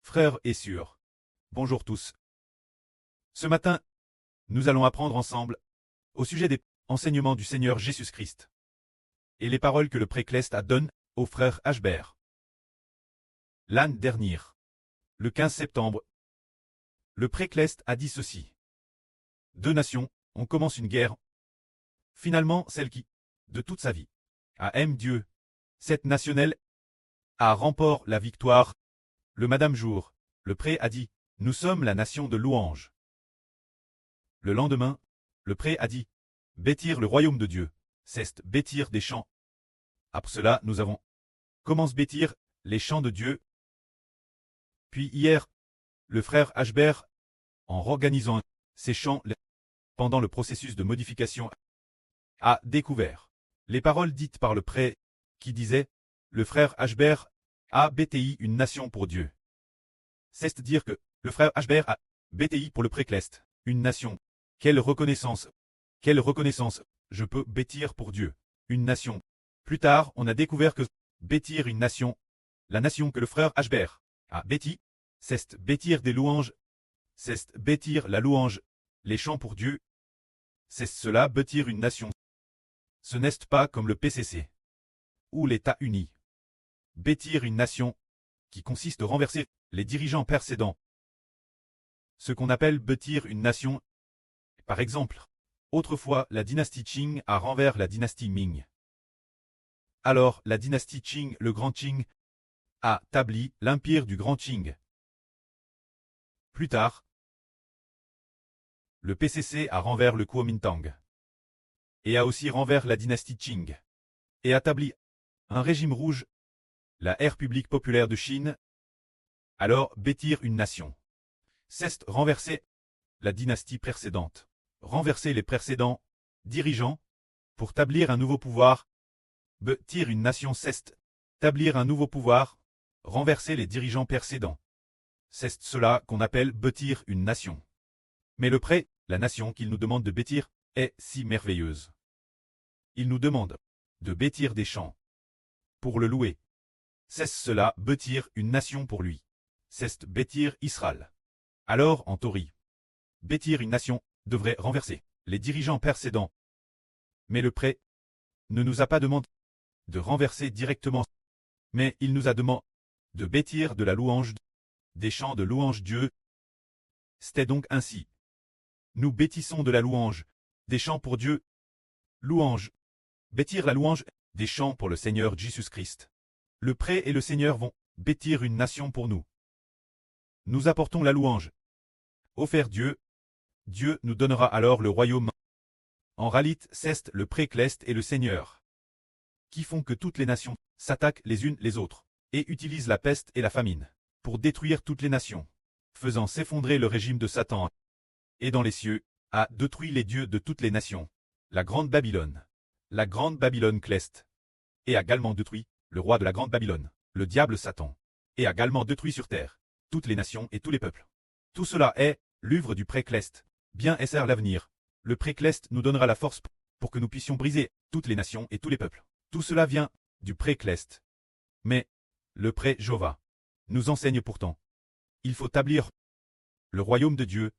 Frères et sœurs, bonjour tous. Ce matin, nous allons apprendre ensemble au sujet des enseignements du Seigneur Jésus-Christ et les paroles que le précleste a données au frère Ashbert. L'année dernière, le 15 septembre, le précleste a dit ceci. Deux nations, on commence une guerre. Finalement, celle qui, de toute sa vie, aime Dieu, cette nationnelle, a remporté la victoire. Le Madame Jour, le pré a dit, nous sommes la nation de louange. Le lendemain, le pré a dit, bâtir le royaume de Dieu, c'est bâtir des champs. Après cela, nous avons commencé bâtir les champs de Dieu. Puis hier, le frère Ashbert, en organisant ces champs pendant le processus de modification, a découvert les paroles dites par le pré qui disait, le frère Ashbert a bâti une nation pour Dieu. C'est-à-dire que le frère Ashbert a bâti pour le précleste une nation. Quelle reconnaissance! Quelle reconnaissance! Je peux bâtir pour Dieu une nation. Plus tard, on a découvert que bâtir une nation, la nation que le frère Ashbert a bâti, c'est bâtir des louanges, c'est bâtir la louange, les chants pour Dieu. C'est cela bâtir une nation. Ce n'est pas comme le PCC ou l'État uni. Bâtir une nation qui consiste à renverser les dirigeants précédents. Ce qu'on appelle bâtir une nation. Par exemple, autrefois la dynastie Qing a renversé la dynastie Ming. Alors la dynastie Qing, le grand Qing, a établi l'empire du grand Qing. Plus tard, le PCC a renversé le Kuomintang et a aussi renversé la dynastie Qing et a établi un régime rouge, la République populaire de Chine. Alors bâtir une nation, c'est renverser la dynastie précédente, renverser les précédents dirigeants pour établir un nouveau pouvoir. Bâtir une nation, c'est établir un nouveau pouvoir, renverser les dirigeants précédents. C'est cela qu'on appelle bâtir une nation. Mais le pré, la nation qu'il nous demande de bâtir, est si merveilleuse. Il nous demande de bâtir des champs pour le louer. C'est cela bâtir une nation pour lui. C'est bâtir Israël. Alors, en théorie, bâtir une nation devrait renverser les dirigeants précédents. Mais le pré ne nous a pas demandé de renverser directement, mais il nous a demandé de bâtir de la louange, des chants de louange Dieu. C'était donc ainsi. Nous bâtissons de la louange, des chants pour Dieu. Louange. Bâtir la louange, des chants pour le Seigneur Jésus-Christ. Le pré et le Seigneur vont bâtir une nation pour nous. Nous apportons la louange. Offert Dieu. Dieu nous donnera alors le royaume. En réalité, c'est le précleste et le Seigneur qui font que toutes les nations s'attaquent les unes les autres et utilisent la peste et la famine pour détruire toutes les nations, faisant s'effondrer le régime de Satan. Et dans les cieux, a détruit les dieux de toutes les nations, la grande Babylone cleste, et a également détruit le roi de la grande Babylone, le diable Satan, et a également détruit sur terre toutes les nations et tous les peuples. Tout cela est l'œuvre du précleste. Bien est l'avenir. Le précleste nous donnera la force pour que nous puissions briser toutes les nations et tous les peuples. Tout cela vient du précleste. Mais le pré-Jéhovah nous enseigne pourtant. Il faut établir le royaume de Dieu.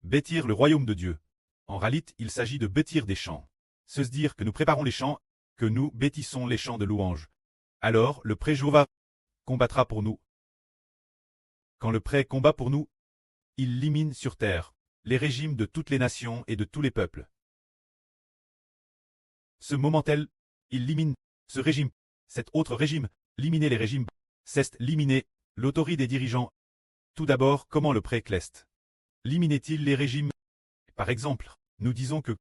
Bâtir le royaume de Dieu. En réalité, il s'agit de bâtir des champs. Se dire que nous préparons les champs, que nous bâtissons les champs de louange. Alors le pré-Jéhovah combattra pour nous. Quand le pré combat pour nous, il élimine sur terre les régimes de toutes les nations et de tous les peuples. Ce moment-tel, il élimine ce régime, cet autre régime, éliminer les régimes, c'est éliminer l'autorité des dirigeants. Tout d'abord, comment le précleste éliminait-il les régimes? Par exemple, nous disons que,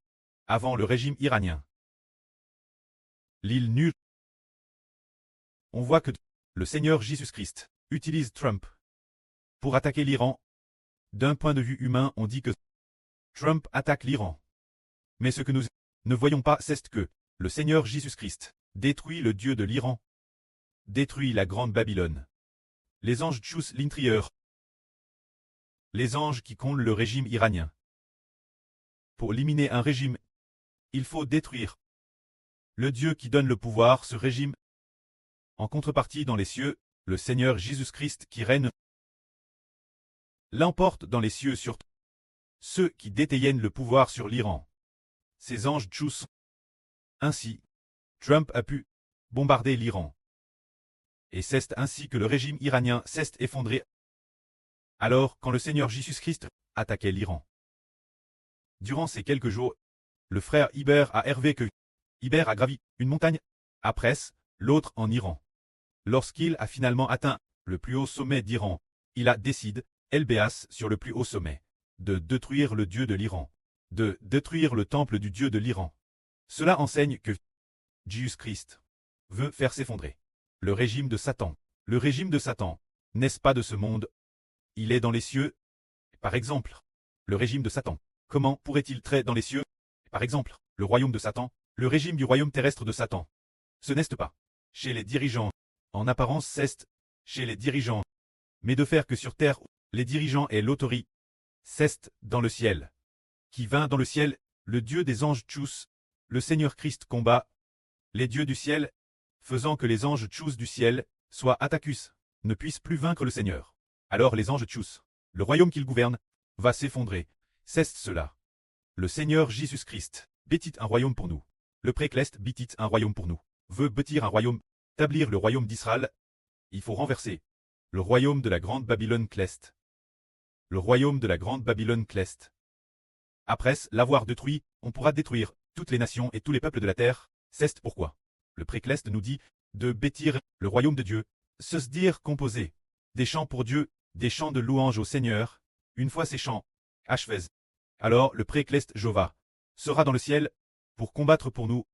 avant le régime iranien, l'île nulle, on voit que le Seigneur Jésus-Christ utilise Trump pour attaquer l'Iran. D'un point de vue humain, on dit que Trump attaque l'Iran. Mais ce que nous ne voyons pas, c'est que le Seigneur Jésus-Christ détruit le Dieu de l'Iran, détruit la grande Babylone. Les anges tchous l'intérieur, les anges qui condamnent le régime iranien. Pour éliminer un régime, il faut détruire le Dieu qui donne le pouvoir, ce régime. En contrepartie dans les cieux, le Seigneur Jésus-Christ qui règne. l'emporte dans les cieux sur ceux qui détiennent le pouvoir sur l'Iran. Ces anges tchous. Ainsi, Trump a pu bombarder l'Iran. Et c'est ainsi que le régime iranien s'est effondré. Alors, quand le Seigneur Jésus-Christ attaquait l'Iran. Durant ces quelques jours, le frère Iber a rêvé que Iber a gravi une montagne, après l'autre en Iran. Lorsqu'il a finalement atteint le plus haut sommet d'Iran, il a décidé, LBAS sur le plus haut sommet, de détruire le dieu de l'Iran, de détruire le temple du dieu de l'Iran. Cela enseigne que Jésus-Christ veut faire s'effondrer le régime de Satan. Le régime de Satan n'est-ce pas de ce monde? Il est dans les cieux. Par exemple, le régime de Satan. Comment pourrait-il traiter dans les cieux? Par exemple, le royaume de Satan, le régime du royaume terrestre de Satan. Ce n'est pas chez les dirigeants. En apparence, c'est chez les dirigeants. Mais de faire que sur terre, les dirigeants aient l'autorité. C'est dans le ciel. Qui vint dans le ciel, le Dieu des anges tchous, le Seigneur Christ combat les dieux du ciel, faisant que les anges tchous du ciel, soit Attacus, ne puissent plus vaincre le Seigneur. Alors les anges tchous, le royaume qu'ils gouvernent, va s'effondrer. C'est cela. Le Seigneur Jésus-Christ bâtit un royaume pour nous. Le précleste bâtit un royaume pour nous. Veut bâtir un royaume, établir le royaume d'Israël. Il faut renverser le royaume de la grande Babylone cleste. Le royaume de la grande Babylone cleste. Après l'avoir détruit, on pourra détruire toutes les nations et tous les peuples de la terre. C'est pourquoi le précleste nous dit de bâtir le royaume de Dieu, se dire composer des chants pour Dieu, des chants de louange au Seigneur. Une fois ces chants achevés, alors le précleste Jova sera dans le ciel pour combattre pour nous.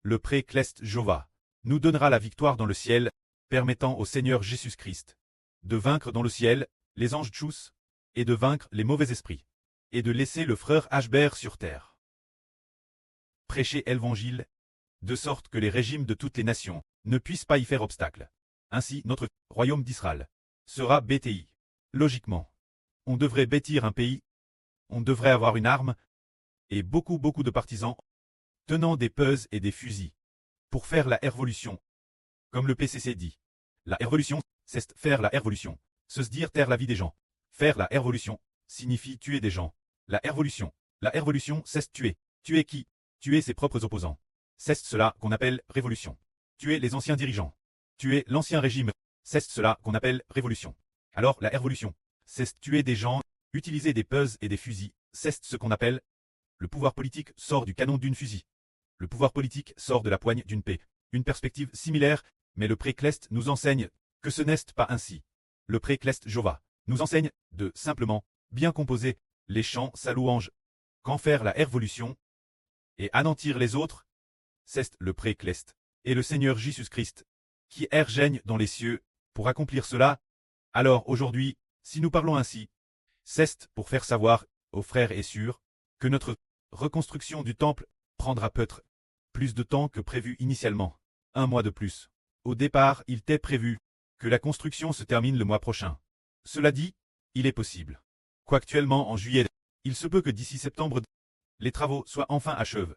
Le précleste Jova nous donnera la victoire dans le ciel, permettant au Seigneur Jésus-Christ de vaincre dans le ciel les anges tchous et de vaincre les mauvais esprits et de laisser le frère Ashber sur terre. Prêcher l'évangile de sorte que les régimes de toutes les nations ne puissent pas y faire obstacle. Ainsi, notre royaume d'Israël sera BTI. Logiquement, on devrait bâtir un pays, on devrait avoir une arme, et beaucoup de partisans, tenant des peuses et des fusils, pour faire la révolution. Comme le PCC dit, la révolution, c'est faire la révolution, se dire taire la vie des gens. Faire la révolution signifie tuer des gens. La révolution, c'est tuer. Tuer qui? Tuer ses propres opposants. C'est cela qu'on appelle révolution. Tuer les anciens dirigeants. Tuer l'ancien régime. C'est cela qu'on appelle révolution. Alors la révolution, c'est tuer des gens, utiliser des peuses et des fusils. C'est ce qu'on appelle le pouvoir politique sort du canon d'une fusil. Le pouvoir politique sort de la poigne d'une paix. Une perspective similaire, mais le précleste nous enseigne que ce n'est pas ainsi. Le précleste Jova nous enseigne de simplement bien composer les chants sa louange. Qu'en faire la révolution et anéantir les autres, c'est le précleste et le Seigneur Jésus-Christ qui règne dans les cieux pour accomplir cela. Alors aujourd'hui, si nous parlons ainsi, c'est pour faire savoir aux frères et sœurs que notre reconstruction du temple prendra peut-être plus de temps que prévu initialement, 1 mois de plus. Au départ, il était prévu que la construction se termine le mois prochain. Cela dit, il est possible qu'actuellement en juillet, il se peut que d'ici septembre, les travaux soient enfin achevés.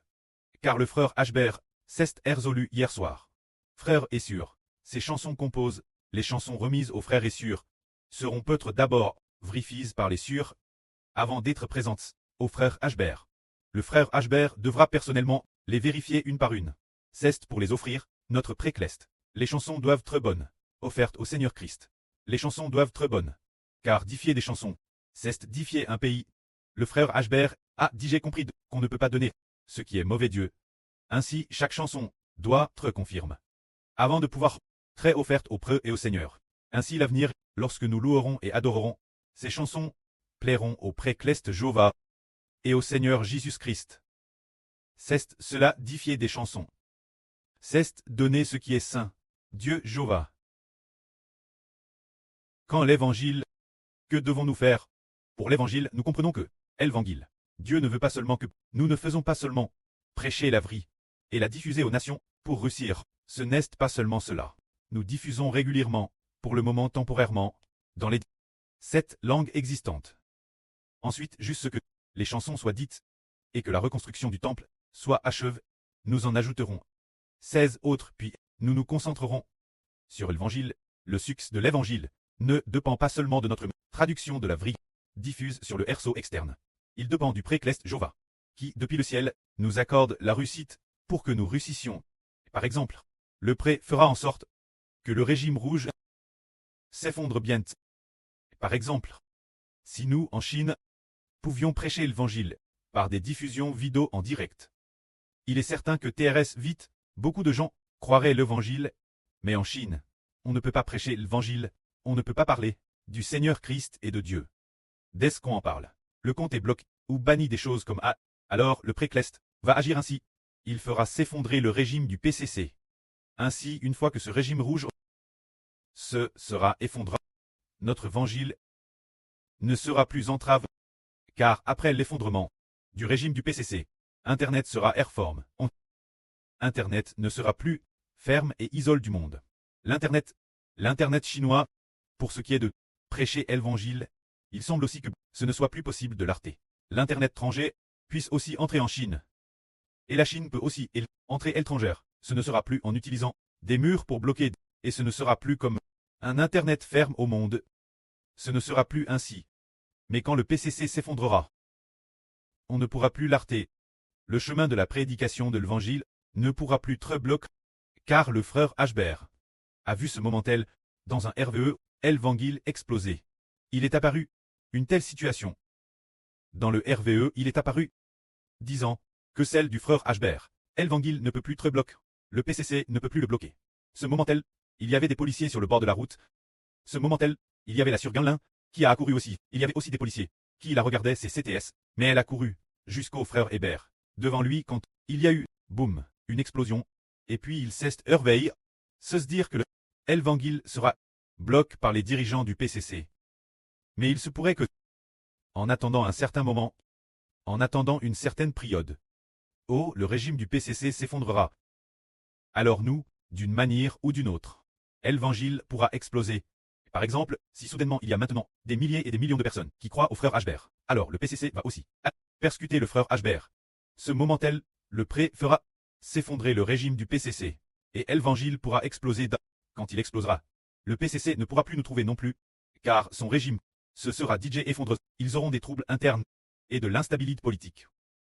Car le frère Ashber s'est résolu hier soir. Frères et sœurs, ces chansons composent, les chansons remises aux frères et sœurs, seront peut-être d'abord vérifiées par les sœurs, avant d'être présentes au frère Ashber. Le frère Ashber devra personnellement les vérifier une par une. C'est pour les offrir, notre précleste. Les chansons doivent être bonnes, offertes au Seigneur Christ. Les chansons doivent être bonnes. Car diffier des chansons, c'est diffier un pays. Le frère Ashber a dit j'ai compris qu'on ne peut pas donner ce qui est mauvais Dieu. Ainsi, chaque chanson doit être confirme. Avant de pouvoir être offerte au preux et au Seigneur. Ainsi l'avenir, lorsque nous louerons et adorerons, ces chansons plairont au précleste Jova et au Seigneur Jésus-Christ. C'est cela diffier des chansons. C'est donner ce qui est saint, Dieu Jova. Quand l'évangile, que devons-nous faire? Pour l'évangile, nous comprenons que l'évangile, Dieu ne veut pas seulement que nous ne faisons pas seulement prêcher la vraie et la diffuser aux nations pour réussir. Ce n'est pas seulement cela. Nous diffusons régulièrement, pour le moment temporairement, dans les 7 langues existantes. Ensuite, juste ce que les chansons soient dites et que la reconstruction du temple soit achevée, nous en ajouterons 16 autres, puis nous nous concentrerons sur l'évangile. Le succès de l'évangile ne dépend pas seulement de notre traduction de la vraie, diffuse sur le RSO externe. Il dépend du précleste Jova, qui, depuis le ciel, nous accorde la réussite pour que nous réussissions. Par exemple, le pré fera en sorte que le régime rouge s'effondre bien. Par exemple, si nous, en Chine, pouvions prêcher l'évangile par des diffusions vidéo en direct, il est certain que TRS vite, beaucoup de gens croiraient l'évangile, mais en Chine, on ne peut pas prêcher l'évangile, on ne peut pas parler du Seigneur Christ et de Dieu. Dès qu'on en parle, le compte est bloqué ou banni des choses comme A. Alors le précleste va agir ainsi. Il fera s'effondrer le régime du PCC. Ainsi, une fois que ce régime rouge se sera effondré, notre évangile ne sera plus entrave, car après l'effondrement du régime du PCC, Internet sera airforme. Internet ne sera plus ferme et isole du monde. L'Internet chinois, pour ce qui est de prêcher l'évangile, il semble aussi que ce ne soit plus possible de l'arrêter. L'Internet étranger puisse aussi entrer en Chine. Et la Chine peut aussi entrer étrangère. Ce ne sera plus en utilisant des murs pour bloquer, et ce ne sera plus comme un Internet ferme au monde. Ce ne sera plus ainsi. Mais quand le PCC s'effondrera, on ne pourra plus l'arrêter. Le chemin de la prédication de l'évangile ne pourra plus être bloqué, car le frère Hbert a vu ce moment tel, dans un RVE, l'évangile exploser. Il est apparu une telle situation. Dans le RVE, il est apparu, disant que celle du frère Hbert, l'évangile ne peut plus être bloqué. Le PCC ne peut plus le bloquer. Ce moment tel, il y avait des policiers sur le bord de la route. Ce moment tel, il y avait la surgain qui a accouru aussi. Il y avait aussi des policiers qui la regardaient, c'est CTS, mais elle a couru jusqu'au frère Hébert. Devant lui, quand il y a eu, boum, une explosion, et puis il s'est réveillé, se dire que l'évangile sera bloqué par les dirigeants du PCC. Mais il se pourrait que, en attendant un certain moment, en attendant une certaine période, le régime du PCC s'effondrera. Alors nous, d'une manière ou d'une autre, l'évangile pourra exploser. Par exemple, si soudainement il y a maintenant des milliers et des millions de personnes qui croient au frère Hbert, alors le PCC va aussi persécuter le frère Hbert. Ce moment tel, le pré fera s'effondrer le régime du PCC, et l'évangile pourra exploser quand il explosera. Le PCC ne pourra plus nous trouver non plus, car son régime se sera DJ effondré. Ils auront des troubles internes et de l'instabilité politique.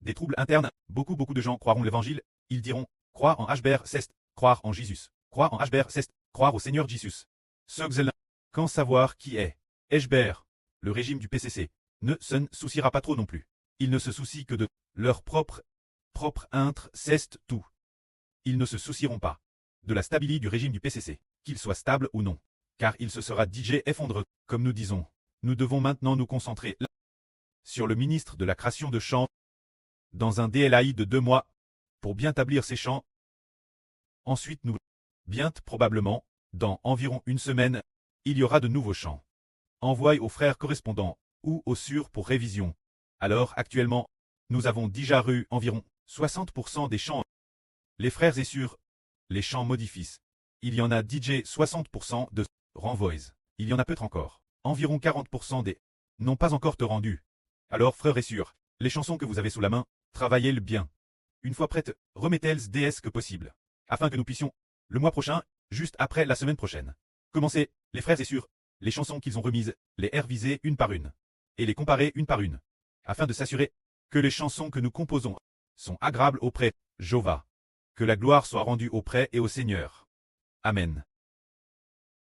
Des troubles internes, beaucoup de gens croiront l'évangile, ils diront, croire en Hbert c'est croire en Jésus. Croire en Hbert c'est croire au Seigneur Jésus. Quand savoir qui est Hbert, le régime du PCC, ne se souciera pas trop non plus. Ils ne se soucient que de leur propre c'est tout. Ils ne se soucieront pas de la stabilité du régime du PCC, qu'il soit stable ou non, car il se sera DJ effondré, comme nous disons. Nous devons maintenant nous concentrer sur le ministre de la création de champs, dans un DLAI de 2 mois, pour bien établir ces champs. Ensuite nous, bien probablement, dans environ une semaine, il y aura de nouveaux champs. Envoyés aux frères correspondants, ou aux sûrs pour révision. Alors actuellement, nous avons déjà eu environ 60% des champs. Les frères et sûrs, les champs modifient. Il y en a DJ 60% de renvoys. Il y en a peut-être encore. Environ 40% des n'ont pas encore te rendu. Alors frères et sûrs, les chansons que vous avez sous la main, travaillez-le bien. Une fois prêtes, remettez-les DS que possible. Afin que nous puissions, le mois prochain, juste après la semaine prochaine, commencer, les frères et sûrs, les chansons qu'ils ont remises, les réviser une par une, et les comparer une par une, afin de s'assurer que les chansons que nous composons sont agréables auprès, Jova. Que la gloire soit rendue auprès et au Seigneur. Amen.